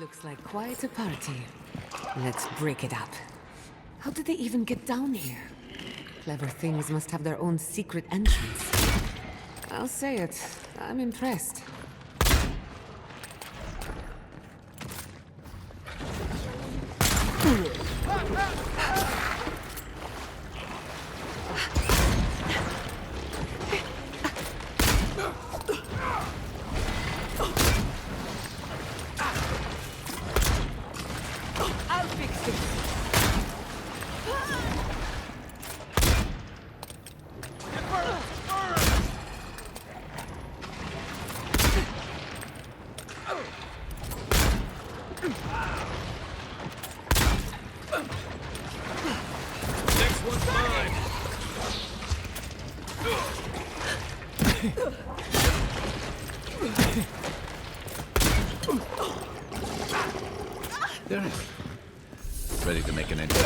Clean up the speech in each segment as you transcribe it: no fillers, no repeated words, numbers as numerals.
Looks like quite a party. Let's break it up. How did they even get down here? Clever things must have their own secret entrance. I'll say it, I'm impressed. There. Ready to make an entry.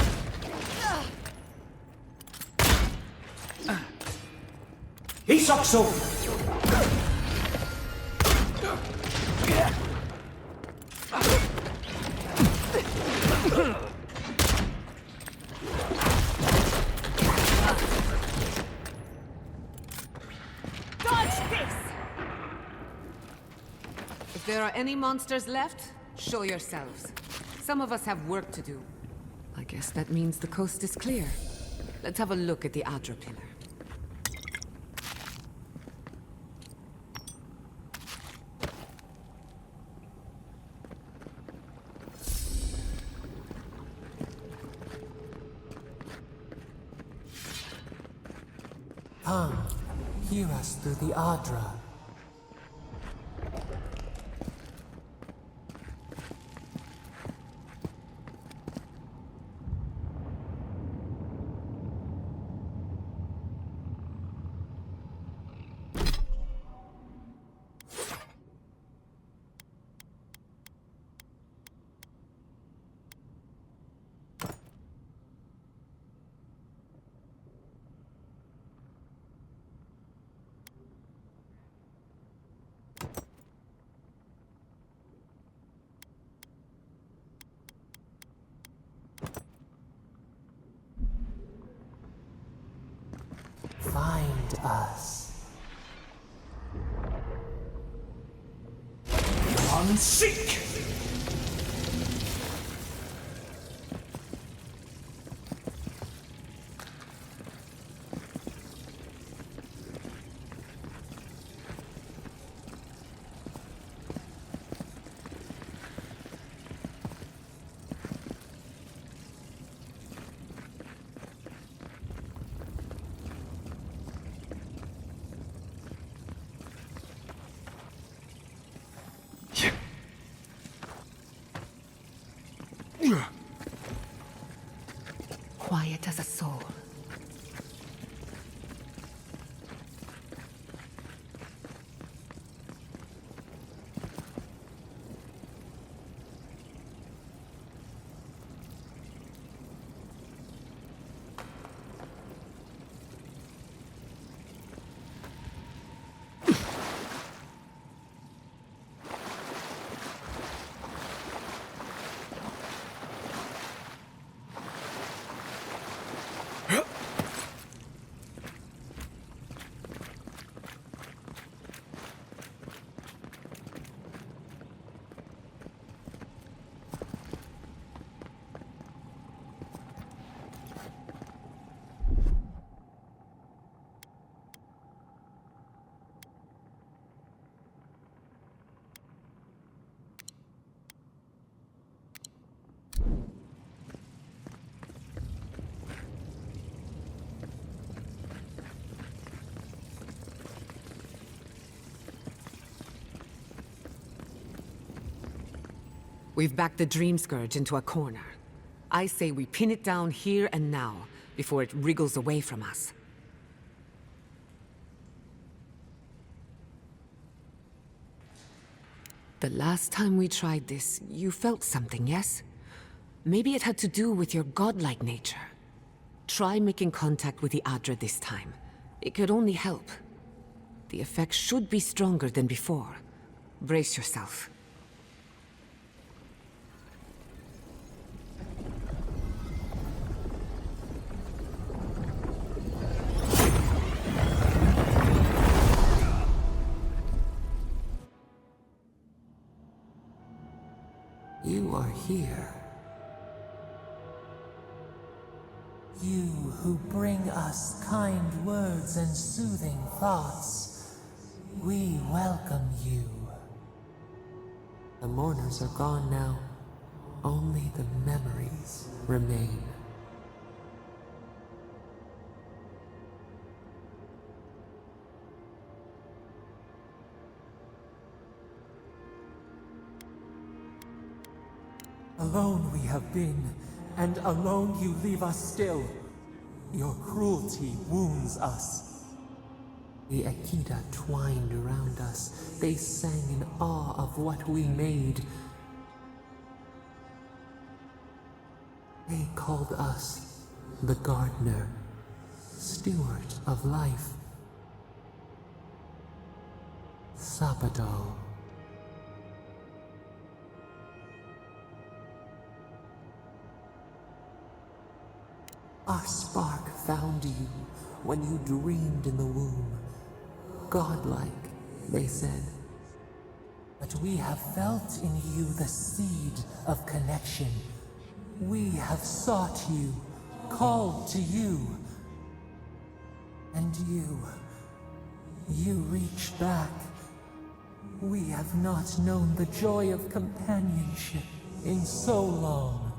Ich sag so. If there are any monsters left, show yourselves. Some of us have work to do. I guess that means the coast is clear. Let's have a look at the Adra pillar. Come, hear us through the Adra. Find us. One seek! Quiet as a soul. We've backed the Dream Scourge into a corner. I say we pin it down here and now, before it wriggles away from us. The last time we tried this, you felt something, yes? Maybe it had to do with your godlike nature. Try making contact with the Adra this time. It could only help. The effect should be stronger than before. Brace yourself. here. You who bring us kind words and soothing thoughts, we welcome you. The mourners are gone now. Only the memories remain. Alone we have been, and alone you leave us still. Your cruelty wounds us. The Akita twined around us. They sang in awe of what we made. They called us the gardener, steward of life. Sapadal. Our spark found you when you dreamed in the womb. Godlike, they said. But we have felt in you the seed of connection. We have sought you, called to you. And you reached back. We have not known the joy of companionship in so long.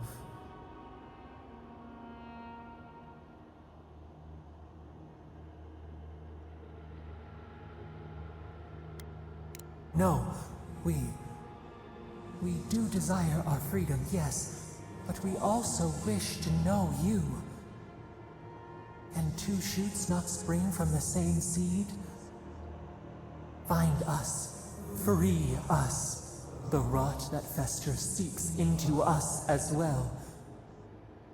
No, we do desire our freedom, yes, but we also wish to know you. Can two shoots not spring from the same seed? Find us, free us. The rot that festers seeps into us as well.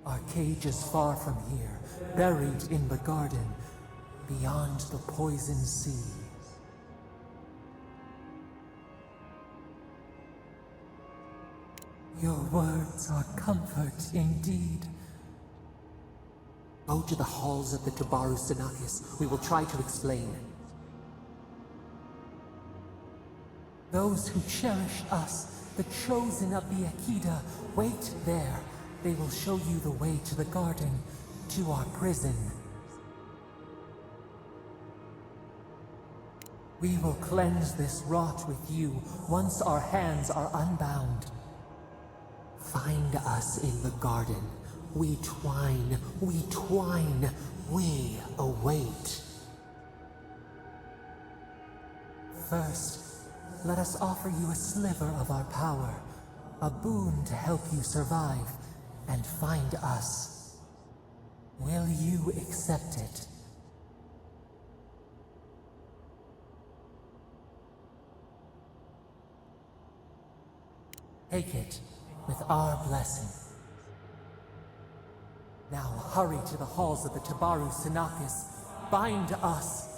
Our cage is far from here, buried in the garden, beyond the poison sea. Your words are comfort indeed. Go to the halls of the Tabaru-Sinakis. We will try to explain. Those who cherish us, the chosen of the Akita, wait there. They will show you the way to the garden, to our prison. We will cleanse this rot with you once our hands are unbound. Find us in the garden. We twine, we await. First, let us offer you a sliver of our power, a boon to help you survive and find us. Will you accept it? Take it with our blessing. Now hurry to the halls of the Tabaru-Sinakis. Bind us.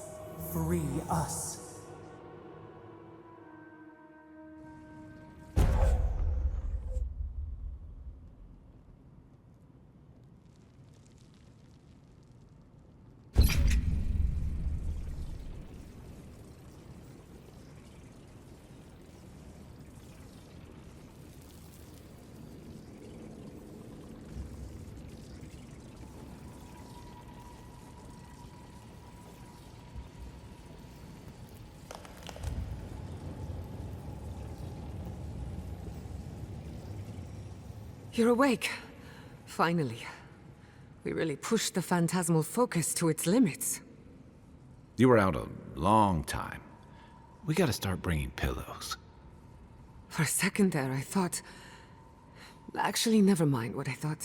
Free us. You're awake. Finally. We really pushed the phantasmal focus to its limits. You were out a long time. We gotta start bringing pillows. For a second there, I thought... Actually, never mind what I thought.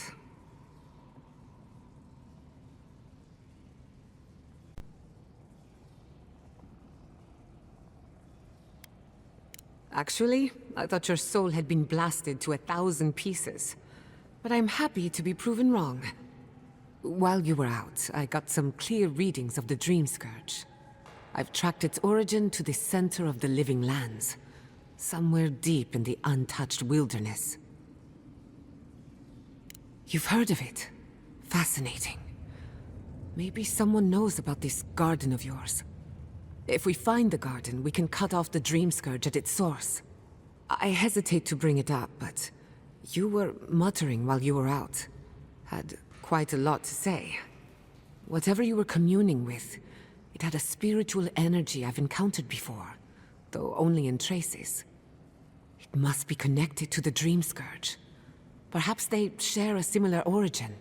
Actually, I thought your soul had been blasted to 1,000 pieces. But I'm happy to be proven wrong. While you were out, I got some clear readings of the Dream Scourge. I've tracked its origin to the center of the living lands. Somewhere deep in the untouched wilderness. You've heard of it. Fascinating. Maybe someone knows about this garden of yours. If we find the garden, we can cut off the Dream Scourge at its source. I hesitate to bring it up, but You were muttering while you were out. Had quite a lot to say. Whatever you were communing with, it had a spiritual energy I've encountered before, though only in traces. It must be connected to the Dream Scourge. Perhaps they share a similar origin.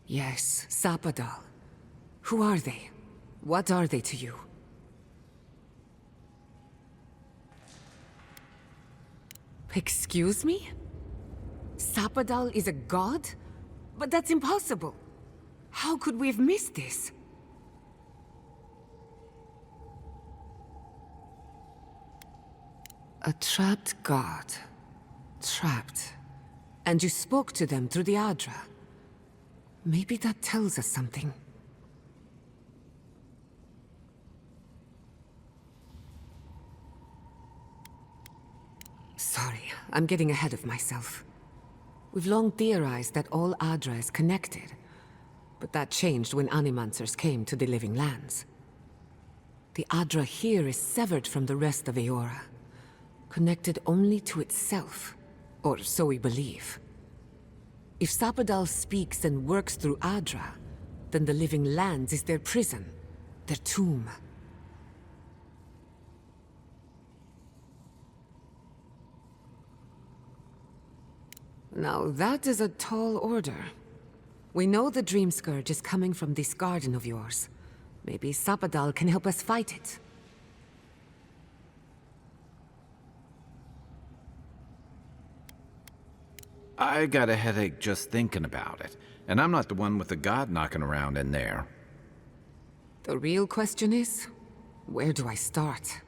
Yes, Sapadal. Who are they? What are they to you? Excuse me? Sapadal is a god? But that's impossible. How could we have missed this? A trapped god. Trapped. And you spoke to them through the Adra. Maybe that tells us something. Sorry, I'm getting ahead of myself. We've long theorized that all Adra is connected, but that changed when Animancers came to the Living Lands. The Adra here is severed from the rest of Eora, connected only to itself, or so we believe. If Sapadal speaks and works through Adra, then the Living Lands is their prison, their tomb. Now that is a tall order. We know the Dream Scourge is coming from this garden of yours. Maybe Sapadal can help us fight it. I got a headache just thinking about it, and I'm not the one with the god knocking around in there. The real question is, where do I start?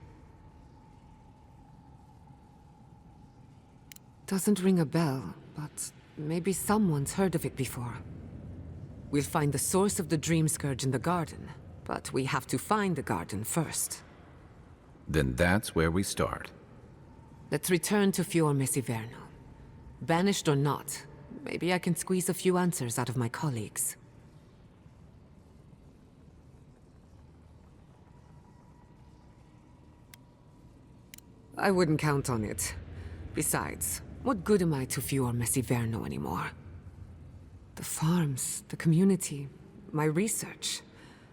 Doesn't ring a bell, but maybe someone's heard of it before. We'll find the source of the Dream Scourge in the garden, but we have to find the garden first. Then that's where we start. Let's return to Fior Iverno. Banished or not, maybe I can squeeze a few answers out of my colleagues. I wouldn't count on it. Besides, what good am I to Fior Iverno anymore? The farms, the community, my research,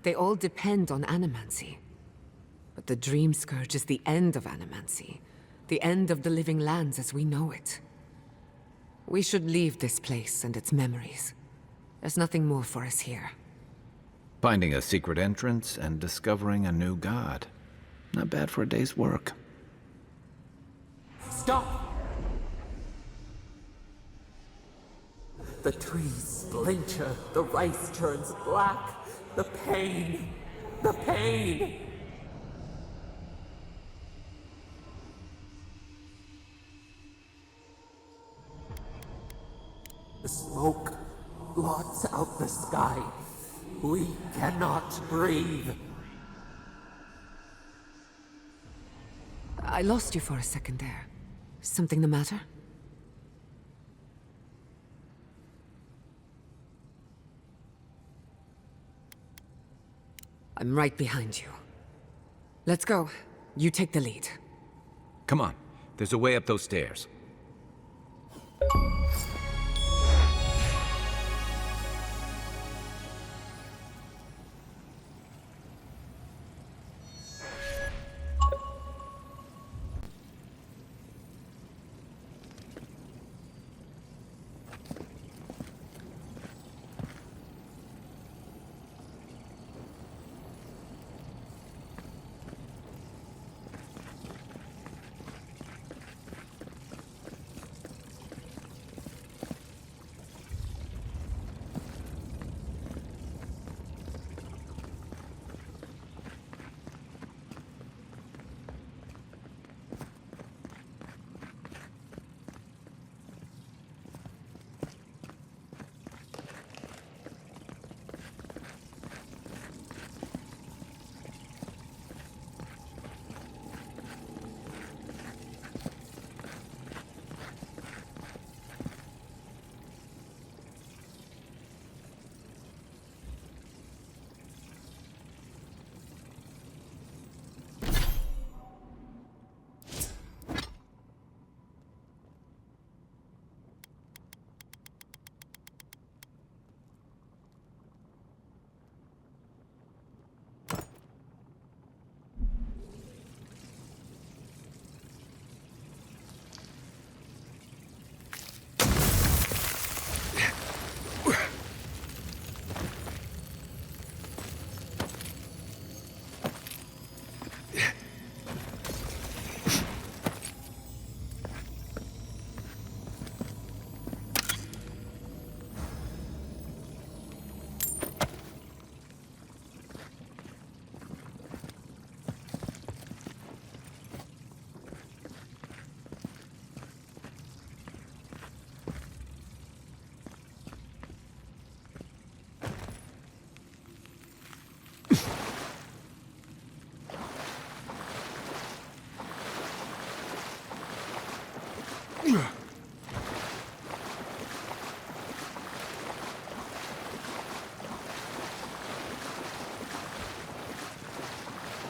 they all depend on animancy. But the Dream Scourge is the end of animancy, the end of the Living Lands as we know it. We should leave this place and its memories. There's nothing more for us here. Finding a secret entrance and discovering a new god. Not bad for a day's work. Stop! The trees splinter, the rice turns black. The pain! The pain! The smoke blots out the sky. We cannot breathe. I lost you for a second there. Something the matter? I'm right behind you. Let's go. You take the lead. Come on, there's a way up those stairs.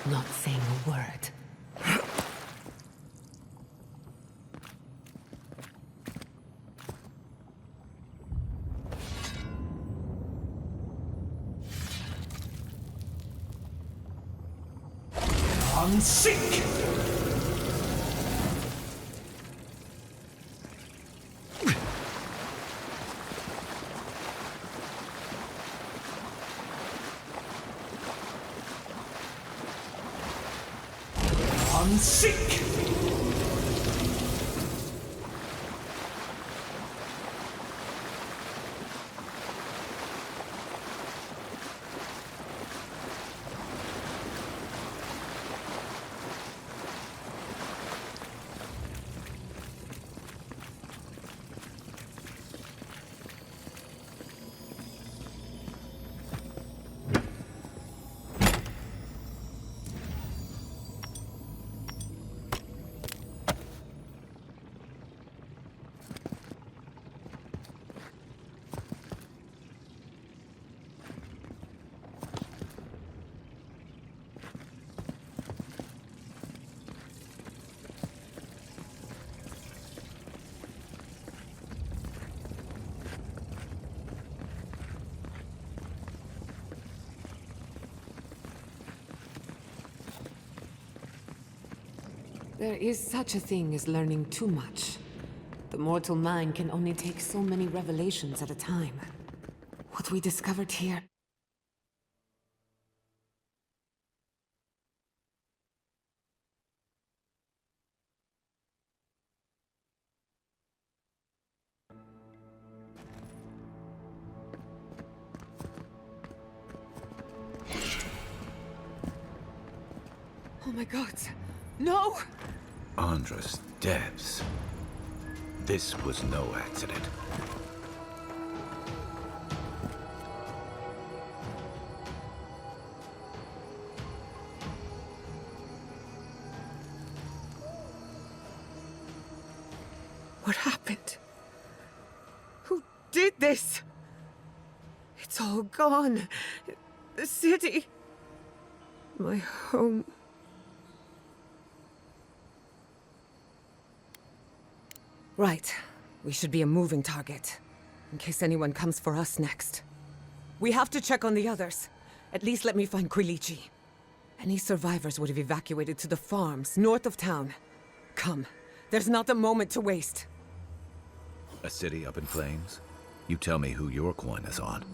not saying a word. Unsick! Unsick! There is such a thing as learning too much. The mortal mind can only take so many revelations at a time. What we discovered here... Oh my god. No! Andra's depths. This was no accident. What happened? Who did this? It's all gone. The city. My home. Right. We should be a moving target, in case anyone comes for us next. We have to check on the others. At least let me find Quilici. Any survivors would have evacuated to the farms north of town. Come. There's not a moment to waste. A city up in flames? You tell me who your coin is on.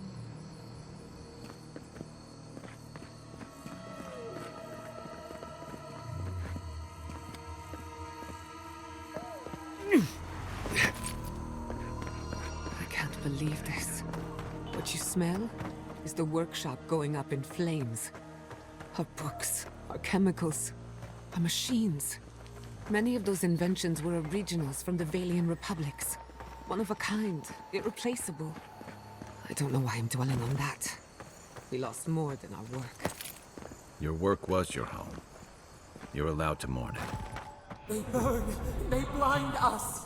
Believe this. What you smell is the workshop going up in flames. Our books, our chemicals, our machines. Many of those inventions were originals from the Valian republics. One of a kind, irreplaceable. I don't know why I'm dwelling on that. We lost more than our work. Your work was your home. You're allowed to mourn it. They burn. They blind us.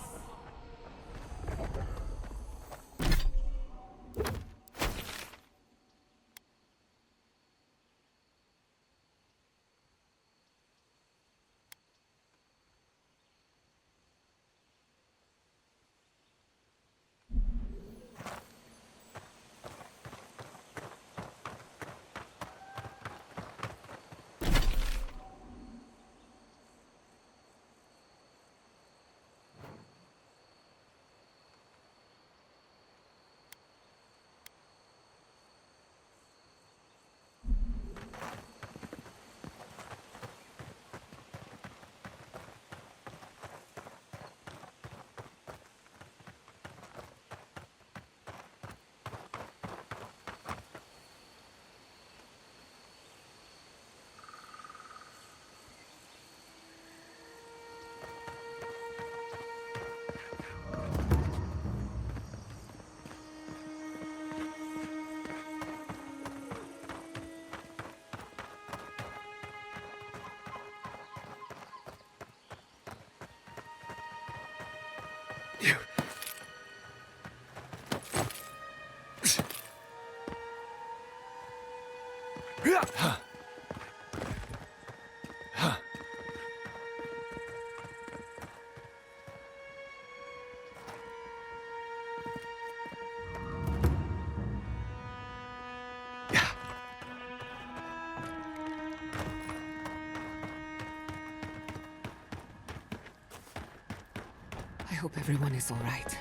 hope everyone is all right.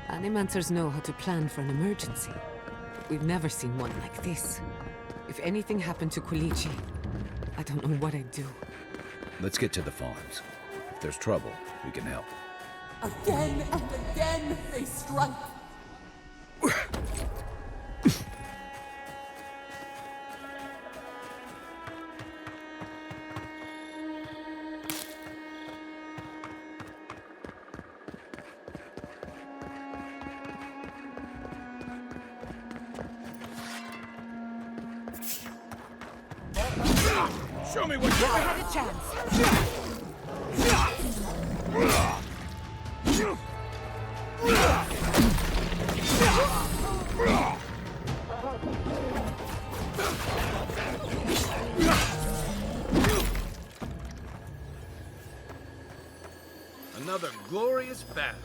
Animators know how to plan for an emergency. We've never seen one like this. If anything happened to Quilici, I don't know what I'd do. Let's get to the farms. If there's trouble, we can help. Again and again they strike. Show me what you I had a chance. Another glorious battle.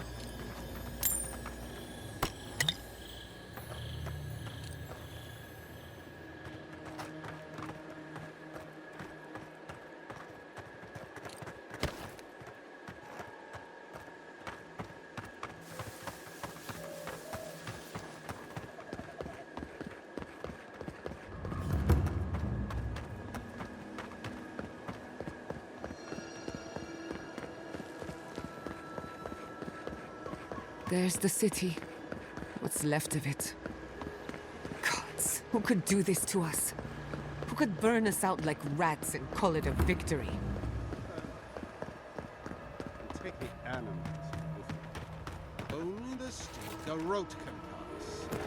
There's the city. What's left of it. Gods, who could do this to us? Who could burn us out like rats and call it a victory? Take the animals with you. Only the streak a rote can pass.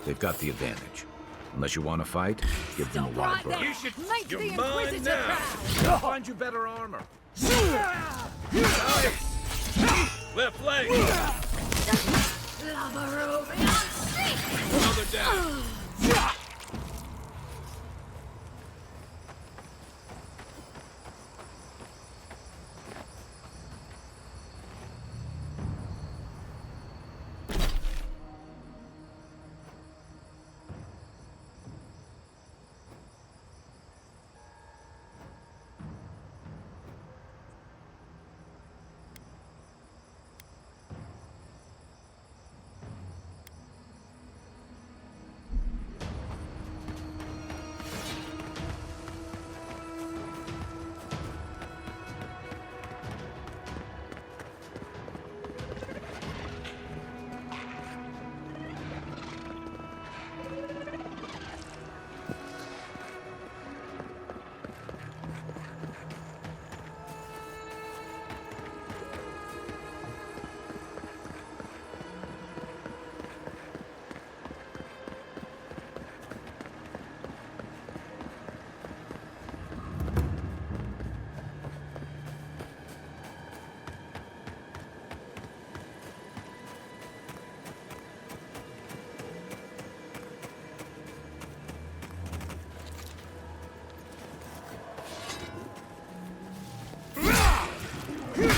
They've got the advantage. Unless you want to fight, give them a wide berth. You should make the Inquisitor proud! I'll find you better armor. Left leg! Lava Another down.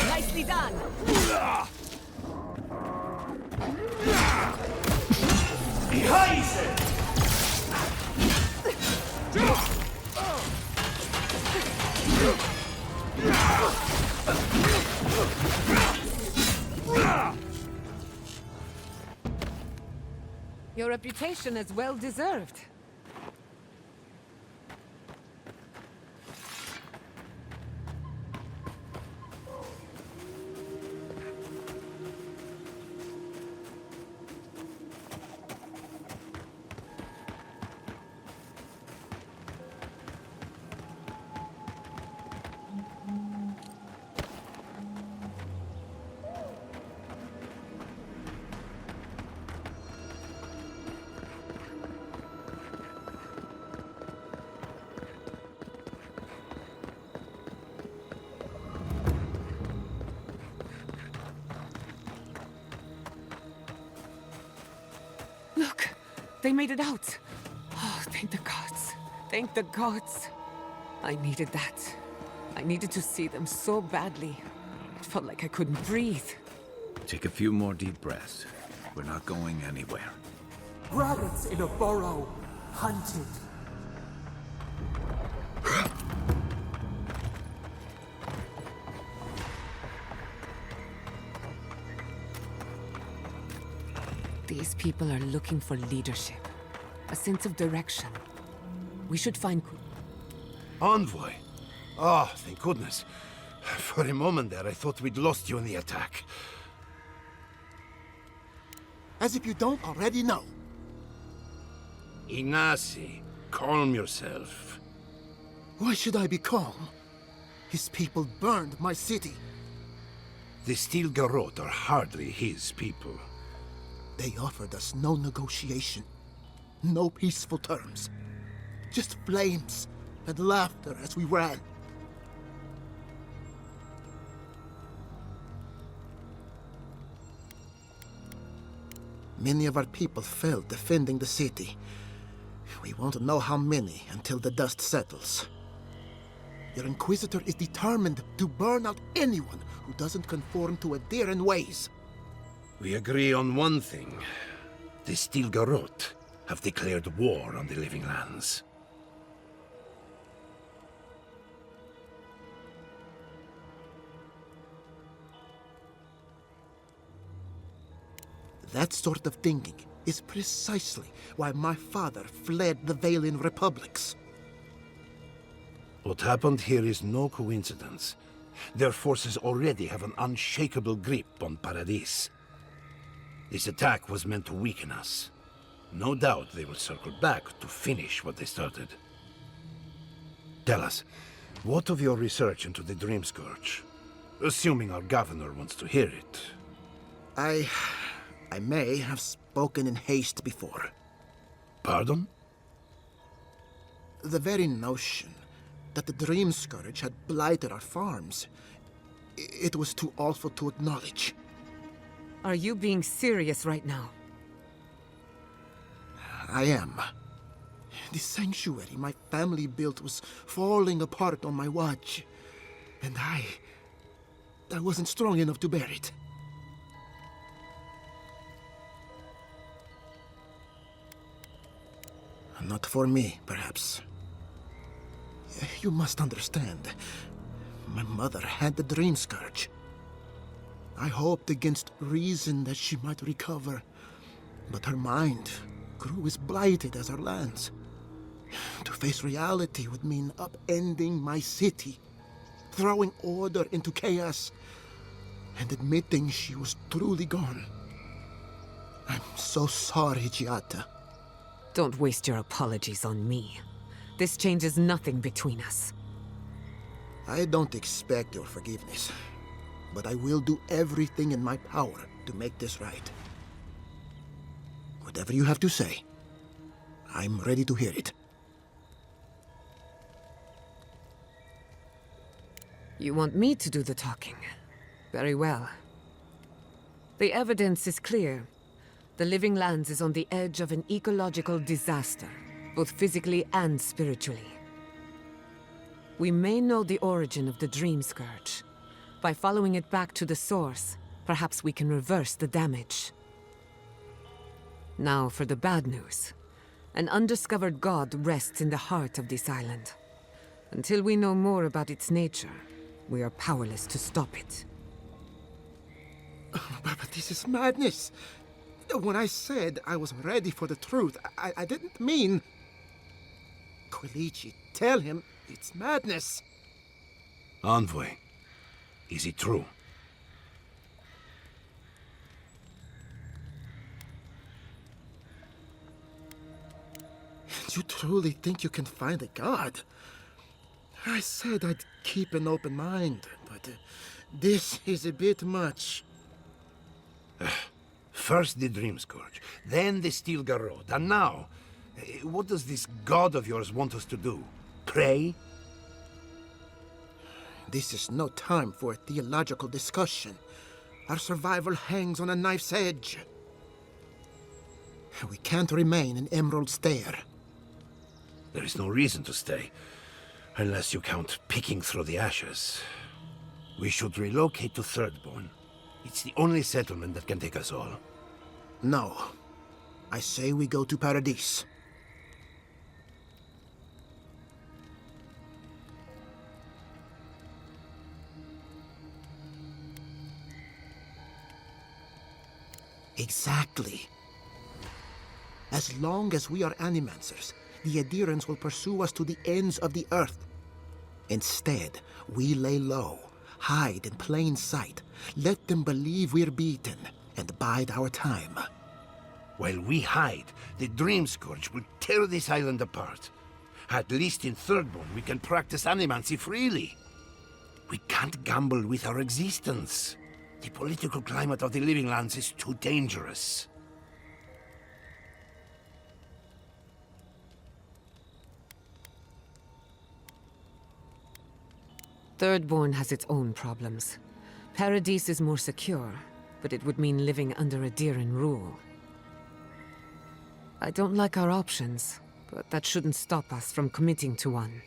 Nicely done! Your reputation is well deserved. Look, they made it out. Oh, thank the gods. Thank the gods. I needed that. I needed to see them so badly. It felt like I couldn't breathe. Take a few more deep breaths. We're not going anywhere. Rabbits in a burrow, hunted. people are looking for leadership, a sense of direction. We should find... Envoy? Oh, thank goodness. For a moment there, I thought we'd lost you in the attack. As if you don't already know. Ignacy, calm yourself. Why should I be calm? His people burned my city. The Steel Garrote are hardly his people. They offered us no negotiation, no peaceful terms. Just flames and laughter as we ran. Many of our people fell defending the city. We won't know how many until the dust settles. Your Inquisitor is determined to burn out anyone who doesn't conform to Adran ways. We agree on one thing. The Steel Garrote have declared war on the Living Lands. That sort of thinking is precisely why my father fled the Valian republics. What happened here is no coincidence. Their forces already have an unshakable grip on Paradis. This attack was meant to weaken us. No doubt they will circle back to finish what they started. Tell us, what of your research into the Dream Scourge? Assuming our governor wants to hear it. I may have spoken in haste before. Pardon? The very notion that the Dream Scourge had blighted our farms, it was too awful to acknowledge. Are you being serious right now? I am. The sanctuary my family built was falling apart on my watch, and I wasn't strong enough to bear it. Not for me, perhaps. You must understand. My mother had the Dream Scourge. I hoped against reason that she might recover, but her mind grew as blighted as her lands. To face reality would mean upending my city, throwing order into chaos, and admitting she was truly gone. I'm so sorry, Giatta. Don't waste your apologies on me. This changes nothing between us. I don't expect your forgiveness, but I will do everything in my power to make this right. Whatever you have to say, I'm ready to hear it. You want me to do the talking? Very well. The evidence is clear. The Living Lands is on the edge of an ecological disaster, both physically and spiritually. We may know the origin of the Dream Scourge. By following it back to the source, perhaps we can reverse the damage. Now for the bad news. An undiscovered god rests in the heart of this island. Until we know more about its nature, we are powerless to stop it. But this is madness. When I said I was ready for the truth, I didn't mean... Quilici, tell him it's madness. Envoy, is it true? You truly think you can find a god? I said I'd keep an open mind, but this is a bit much. First the Dream Scourge, then the Steel Garrote, and now, what does this god of yours want us to do? Pray? This is no time for a theological discussion. Our survival hangs on a knife's edge. We can't remain in Emerald Stair. There is no reason to stay, unless you count picking through the ashes. We should relocate to Thirdborn. It's the only settlement that can take us all. No. I say we go to Paradis. Exactly. As long as we are animancers, the adherents will pursue us to the ends of the earth. Instead, we lay low, hide in plain sight, let them believe we're beaten, and bide our time. While we hide, the Dream Scourge will tear this island apart. At least in Thirdborn, we can practice animancy freely. We can't gamble with our existence. The political climate of the Living Lands is too dangerous. Thirdborn has its own problems. Paradise is more secure, but it would mean living under Adiran rule. I don't like our options, but that shouldn't stop us from committing to one.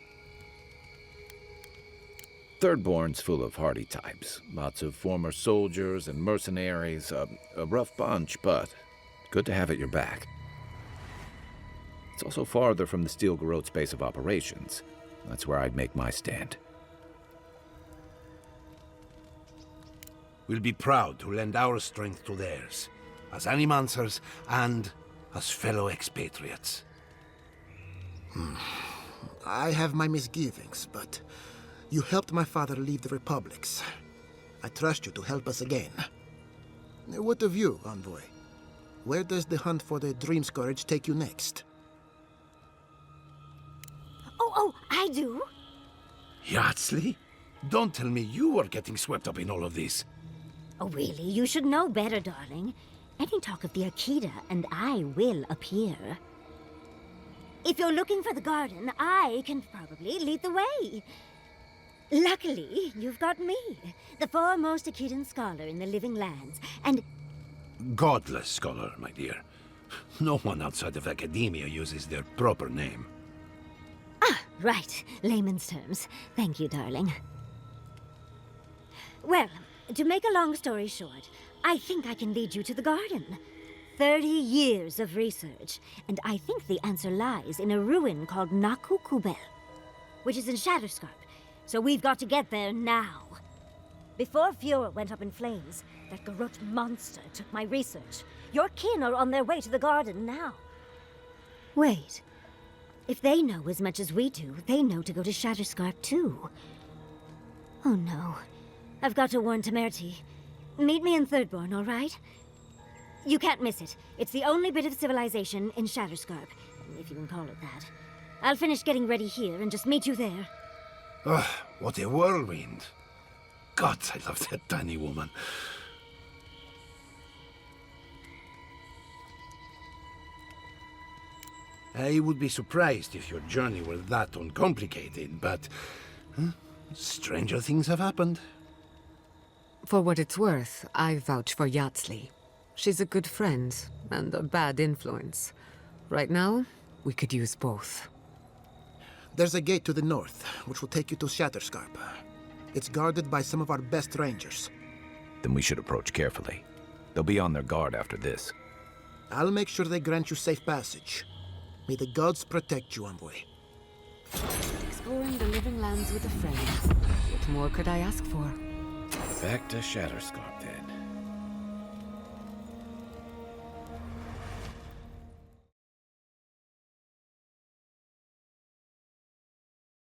Thirdborn's full of hardy types. Lots of former soldiers and mercenaries. A rough bunch, but good to have at your back. It's also farther from the Steel Garrote's base of operations. That's where I'd make my stand. We'll be proud to lend our strength to theirs, as animancers and as fellow expatriates. I have my misgivings, but you helped my father leave the Republics. I trust you to help us again. What of you, Envoy? Where does the hunt for the Dream Scourge take you next? Oh, I do. Yatzli? Don't tell me you are getting swept up in all of this. Oh, really? You should know better, darling. Any talk of the Akita, and I will appear. If you're looking for the garden, I can probably lead the way. Luckily, you've got me, the foremost Akitan scholar in the Living Lands, and... Godless scholar, my dear. No one outside of academia uses their proper name. Ah, right. Layman's terms. Thank you, darling. Well, to make a long story short, I think I can lead you to the garden. 30 years of research, and I think the answer lies in a ruin called Nakukubel, which is in Shatterscarp. So we've got to get there now. Before Fior went up in flames, that Garrote monster took my research. Your kin are on their way to the garden now. Wait. If they know as much as we do, they know to go to Shatterscarp too. Oh no. I've got to warn Temerity. Meet me in Thirdborn, all right? You can't miss it. It's the only bit of civilization in Shatterscarp, if you can call it that. I'll finish getting ready here and just meet you there. Ugh, what a whirlwind. God, I love that tiny woman. I would be surprised if your journey were that uncomplicated, but stranger things have happened. For what it's worth, I vouch for Yatzli. She's a good friend, and a bad influence. Right now, we could use both. There's a gate to the north, which will take you to Shatterscarp. It's guarded by some of our best rangers. Then we should approach carefully. They'll be on their guard after this. I'll make sure they grant you safe passage. May the gods protect you, Envoy. Exploring the Living Lands with a friend. What more could I ask for? Back to Shatterscarp, then.